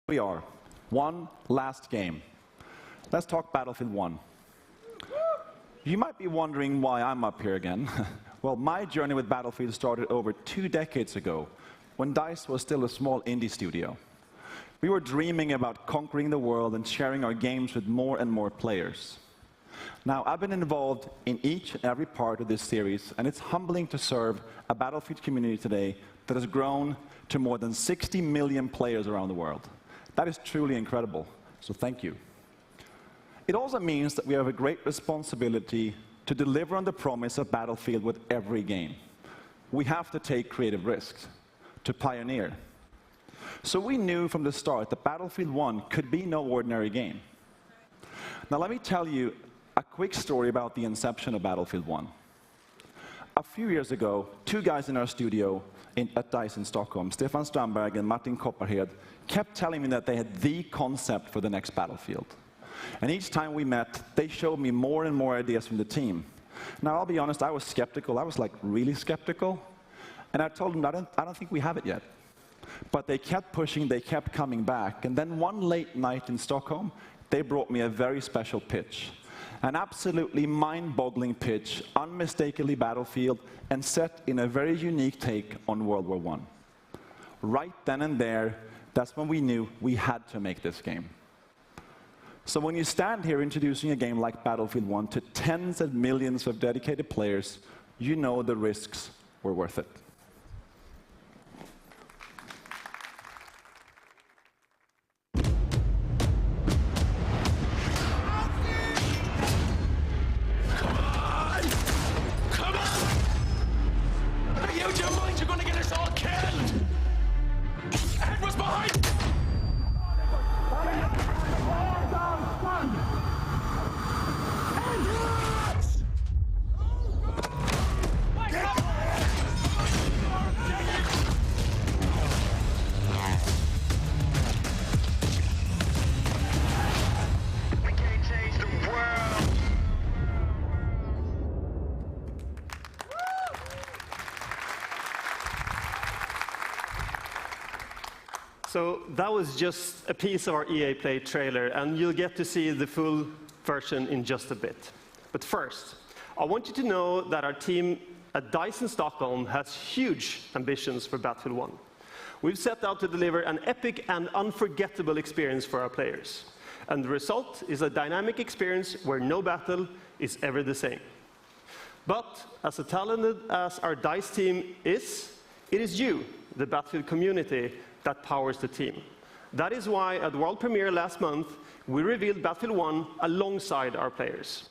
we are. One last game. Let's talk Battlefield 1. You might be wondering why I'm up here again. Well, my journey with Battlefield started over 2 decades ago, when DICE was still a small indie studio. We were dreaming about conquering the world and sharing our games with more and more players. Now, I've been involved in each and every part of this series, and it's humbling to serve a Battlefield community today that has grown to more than 60 million players around the world. That is truly incredible, so thank you. It also means that we have a great responsibility to deliver on the promise of Battlefield with every game. We have to take creative risks, to pioneer. So we knew from the start that Battlefield 1 could be no ordinary game. Now let me tell you a quick story about the inception of Battlefield 1. A few years ago, 2 guys in our studio at DICE in Stockholm, Stefan Strandberg and Martin Kopparhed, kept telling me that they had the concept for the next Battlefield. And each time we met, they showed me more and more ideas from the team. Now, I'll be honest, I was skeptical. I was like really skeptical. And I told them, I don't think we have it yet. But they kept pushing, they kept coming back. And then one late night in Stockholm, they brought me a very special pitch. An absolutely mind-boggling pitch, unmistakably Battlefield, and set in a very unique take on World War I. Right then and there, that's when we knew we had to make this game. So when you stand here introducing a game like Battlefield 1 to tens of millions of dedicated players, you know the risks were worth it. So that was just a piece of our EA Play trailer, and you'll get to see the full version in just a bit. But first, I want you to know that our team at DICE in Stockholm has huge ambitions for Battlefield 1. We've set out to deliver an epic and unforgettable experience for our players. And the result is a dynamic experience where no battle is ever the same. But as talented as our DICE team is, it is you, the Battlefield community, that powers the team. That is why at the world premiere last month, we revealed Battlefield 1 alongside our players.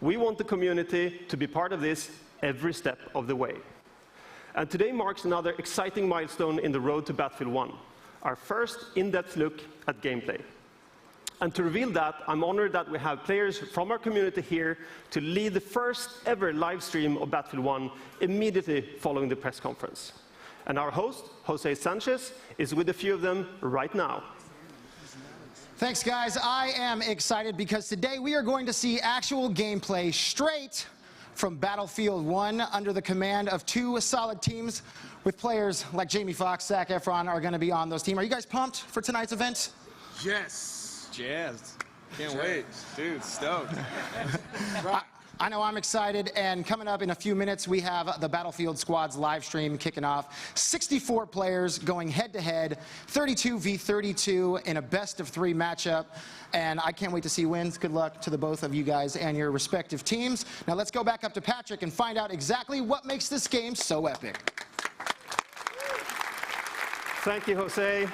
We want the community to be part of this every step of the way. And today marks another exciting milestone in the road to Battlefield 1, our first in-depth look at gameplay. And to reveal that, I'm honored that we have players from our community here to lead the first ever live stream of Battlefield 1 immediately following the press conference. And our host, Jose Sanchez, is with a few of them right now. Thanks, guys. I am excited because today we are going to see actual gameplay straight from Battlefield 1 under the command of 2 solid teams with players like Jamie Foxx, Zac Efron are going to be on those teams. Are you guys pumped for tonight's event? Yes. Jazzed. Can't wait. Dude, stoked. I know I'm excited, and coming up in a few minutes, we have the Battlefield Squads live stream kicking off. 64 players going head-to-head, 32 v 32 in a best-of-3 matchup, and I can't wait to see wins. Good luck to the both of you guys and your respective teams. Now let's go back up to Patrick and find out exactly what makes this game so epic. Thank you, Jose.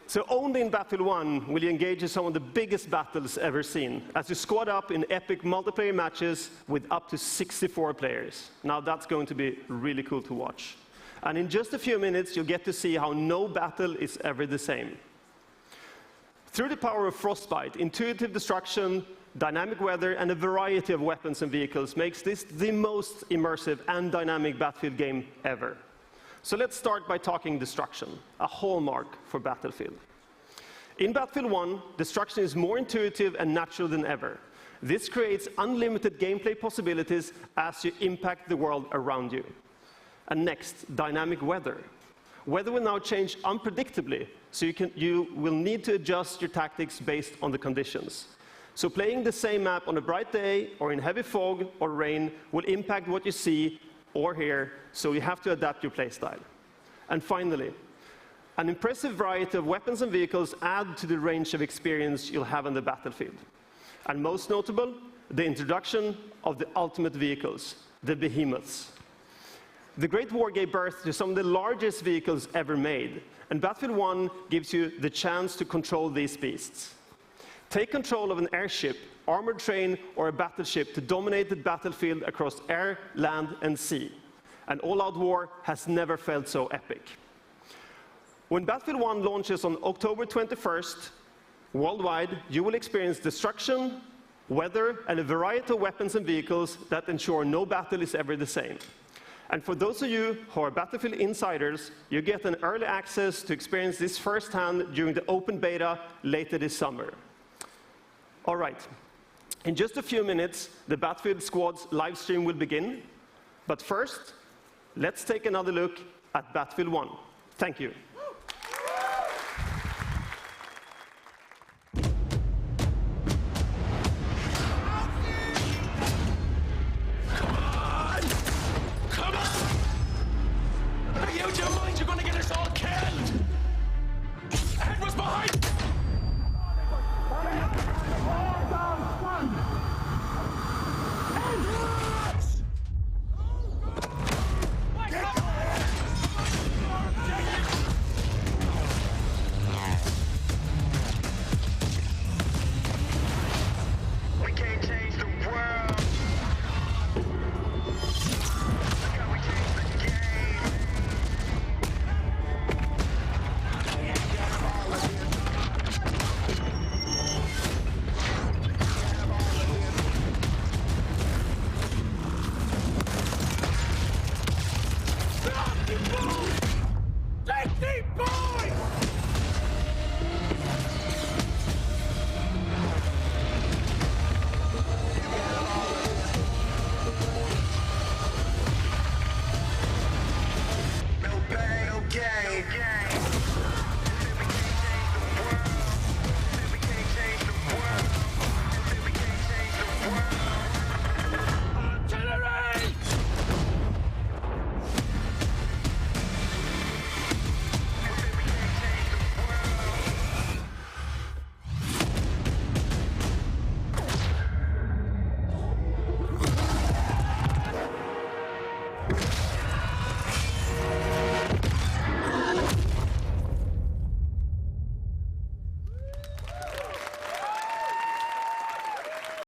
So only in Battlefield 1 will you engage in some of the biggest battles ever seen, as you squad up in epic multiplayer matches with up to 64 players. Now that's going to be really cool to watch. And in just a few minutes, you'll get to see how no battle is ever the same. Through the power of Frostbite, intuitive destruction, dynamic weather, and a variety of weapons and vehicles makes this the most immersive and dynamic Battlefield game ever. So let's start by talking destruction, a hallmark for Battlefield. In Battlefield 1, destruction is more intuitive and natural than ever. This creates unlimited gameplay possibilities as you impact the world around you. And next, dynamic weather. weather will now change unpredictably, so you will need to adjust your tactics based on the conditions. So playing the same map on a bright day or in heavy fog or rain will impact what you see or hear, so you have to adapt your playstyle. And finally, an impressive variety of weapons and vehicles add to the range of experience you'll have on the battlefield. And most notable, the introduction of the ultimate vehicles, the behemoths. The Great War gave birth to some of the largest vehicles ever made, and Battlefield 1 gives you the chance to control these beasts. Take control of an airship, armored train, or a battleship to dominate the battlefield across air, land, and sea. An all-out war has never felt so epic. When Battlefield 1 launches on October 21st, worldwide, you will experience destruction, weather, and a variety of weapons and vehicles that ensure no battle is ever the same. And for those of you who are Battlefield insiders, you get an early access to experience this firsthand during the open beta later this summer. All right, in just a few minutes, the Battlefield Squad's live stream will begin. But first, let's take another look at Battlefield 1. Thank you.